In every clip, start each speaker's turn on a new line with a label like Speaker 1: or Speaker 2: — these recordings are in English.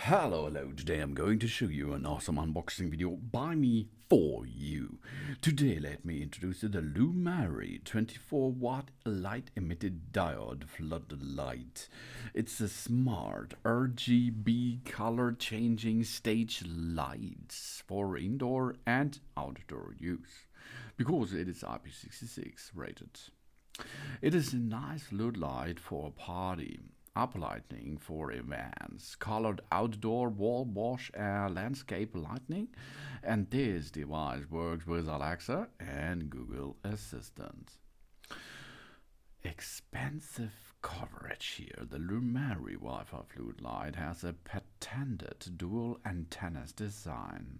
Speaker 1: Hello, today I'm going to show you an awesome unboxing video by me for you. Today let me introduce you the Lumary 24W light emitted diode floodlight. It's a smart RGB color changing stage lights for indoor and outdoor use because it is IP66 rated. It is a nice floodlight for a party, uplighting for events, colored outdoor wall wash and landscape lighting, and this device works with Alexa and Google Assistant. Expansive coverage here. The Lumary Wi-Fi floodlight has a patented dual antennas design.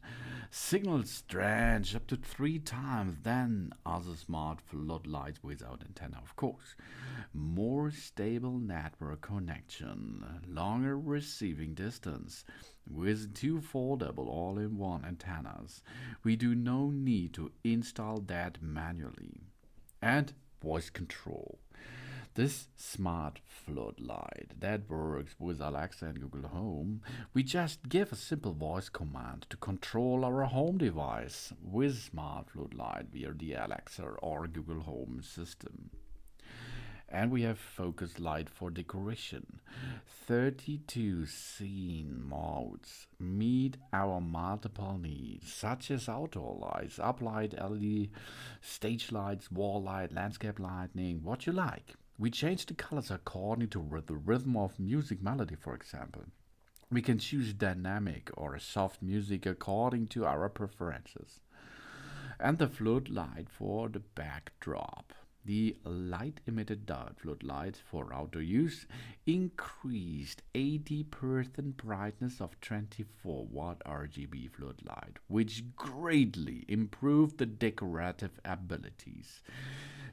Speaker 1: Signal strength up to 3 times than other smart floodlights without antenna, of course. More stable network connection, longer receiving distance. With 2 foldable all-in-one antennas, we do no need to install that manually. And voice control. This smart floodlight that works with Alexa and Google Home, we just give a simple voice command to control our home device with smart floodlight via the Alexa or Google Home system. And we have focus light for decoration. 32 scene modes meet our multiple needs, such as outdoor lights, uplight, LED, stage lights, wall light, landscape lighting, what you like. We change the colors according to the rhythm of music melody, for example. We can choose dynamic or soft music according to our preferences. And the floodlight for the backdrop. The light-emitted diode floodlight for outdoor use increased 80% brightness of 24W RGB floodlight, which greatly improved the decorative abilities.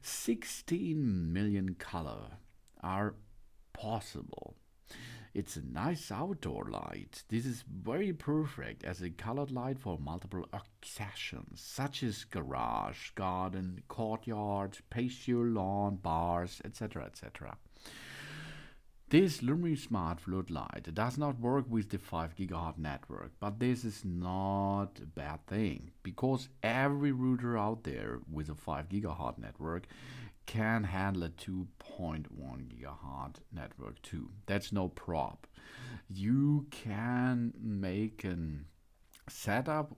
Speaker 1: 16 million color are possible. It's a nice outdoor light. This is very perfect as a colored light for multiple occasions, such as garage, garden, courtyard, patio, lawn, bars, etc. etc. This Lumary Smart Floodlight does not work with the 5 GHz network, but this is not a bad thing because every router out there with a 5 GHz network can handle a 2.1 GHz network too. That's no prob. You can make a setup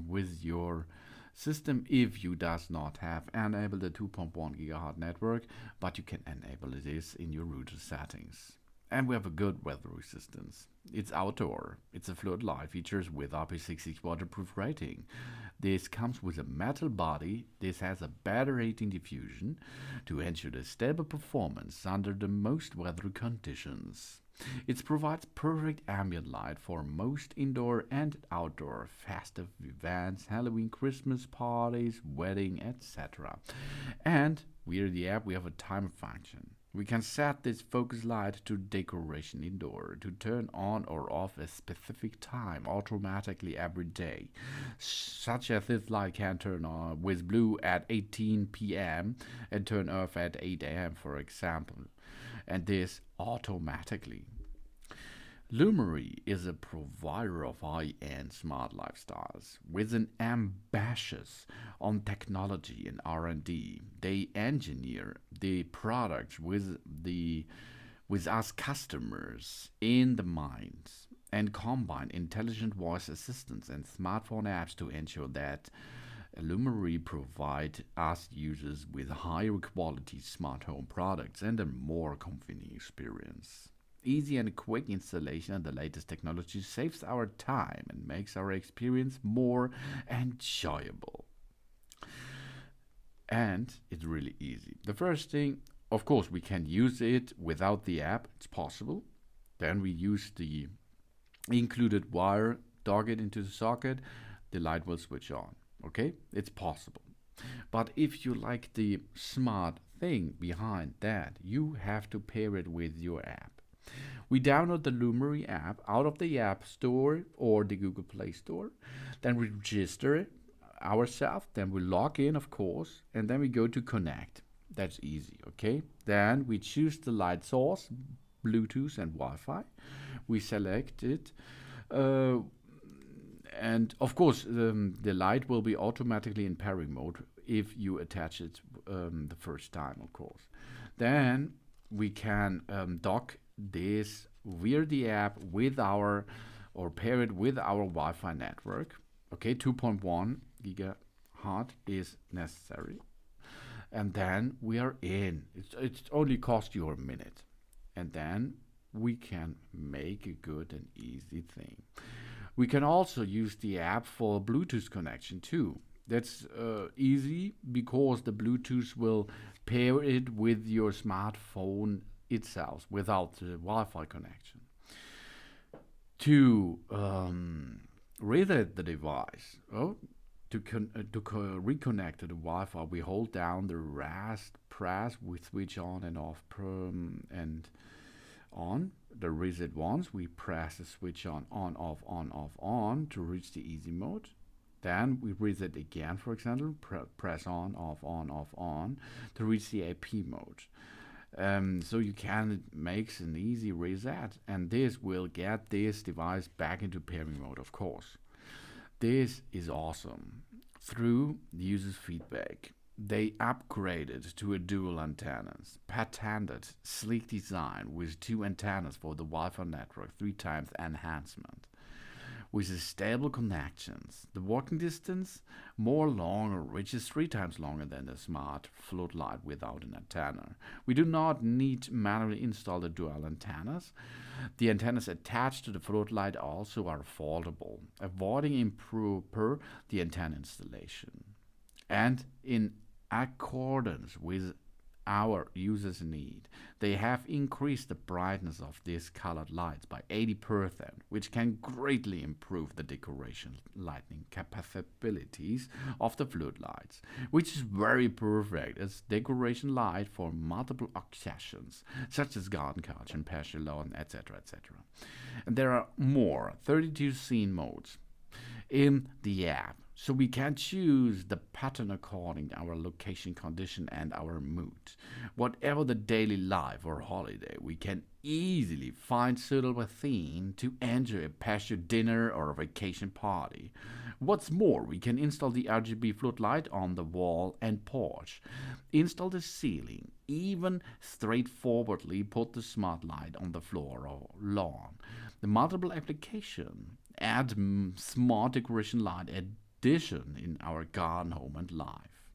Speaker 1: with your system if you does not have enabled the 2.1 GHz network, but you can enable this in your router settings. And we have a good weather resistance. It's outdoor. It's a floodlight features with IP66 waterproof rating. This comes with a metal body. This has a better rating diffusion to ensure the stable performance under the most weather conditions. It provides perfect ambient light for most indoor and outdoor festive events, Halloween, Christmas parties, wedding, etc. And via the app we have a timer function. We can set this focus light to decoration indoor to turn on or off a specific time automatically every day, such as this light can turn on with blue at 18 p.m. and turn off at 8 a.m. for example, and this automatically. Lumary is a provider of high-end smart lifestyles with an emphasis on technology and R&D. They engineer the products with us customers in the mind and combine intelligent voice assistants and smartphone apps to ensure that Lumary provide us users with higher quality smart home products and a more convenient experience. Easy and quick installation and the latest technology saves our time and makes our experience more enjoyable. And it's really easy. The first thing, of course, we can use it without the app. It's possible. Then we use the included wire, dog it into the socket, the light will switch on. Okay, it's possible. But if you like the smart thing behind that, you have to pair it with your app. We download the Lumary app out of the App Store or the Google Play Store. Then we register it ourselves. Then we log in, of course, and then we go to connect. That's easy, okay? Then we choose the light source, Bluetooth and Wi-Fi. We select it Uh, and of course, the light will be automatically in pairing mode if you attach it the first time, of course. Then we can dock this via the app with our, or pair it with our Wi-Fi network. Okay, 2.1 gigahertz is necessary. And then we are in. It's only cost you a minute. And then we can make a good and easy thing. We can also use the app for Bluetooth connection too. That's easy because the Bluetooth will pair it with your smartphone itself without the Wi-Fi connection. To reset the device, to reconnect to the Wi-Fi, we hold down the rest press, we switch on and off and on. The reset once, we press the switch on, on to reach the easy mode. Then we reset again, for example, press on, on to reach the AP mode. So you can make an easy reset, and this will get this device back into pairing mode, of course. This is awesome. Through the user's feedback, they upgraded to a dual antennas, patented, sleek design with 2 antennas for the Wi-Fi network, 3 times enhancement. With the stable connections, the working distance more longer, which is 3 times longer than the smart floodlight without an antenna. We do not need to manually install the dual antennas. The antennas attached to the floodlight also are foldable, avoiding improper the antenna installation. And in accordance with our users' need, they have increased the brightness of these colored lights by 80%, which can greatly improve the decoration lighting capabilities of the floodlights, which is very perfect as decoration light for multiple occasions, such as garden culture and pasture lawn, etc., etc. And there are more 32 scene modes in the app, so we can choose the pattern according to our location, condition, and our mood. Whatever the daily life or holiday, we can easily find suitable theme to enjoy a pasture dinner or a vacation party. What's more, we can install the RGB floodlight on the wall and porch, install the ceiling, even straightforwardly put the smart light on the floor or lawn. The multiple application add smart decoration light addition in our garden, home, and life.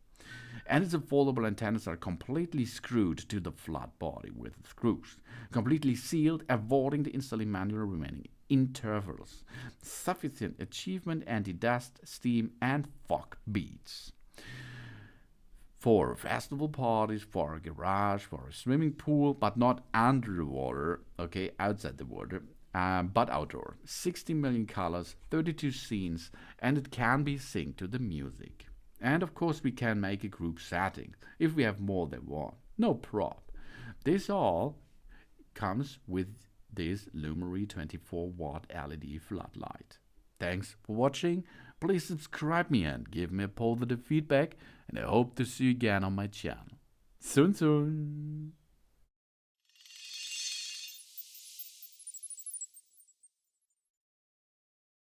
Speaker 1: And its foldable antennas are completely screwed to the flood body with screws, completely sealed, avoiding the installing manual remaining intervals. Sufficient achievement anti-dust, steam, and fog beads. For festival parties, for a garage, for a swimming pool, but not under the water, okay, outside the water, but outdoor. 60 million colors, 32 scenes, and it can be synced to the music. And of course we can make a group setting if we have more than one. No problem. This all comes with this Lumary 24W LED floodlight. Thanks for watching. Please subscribe me and give me a positive feedback, and I hope to see you again on my channel. Soon.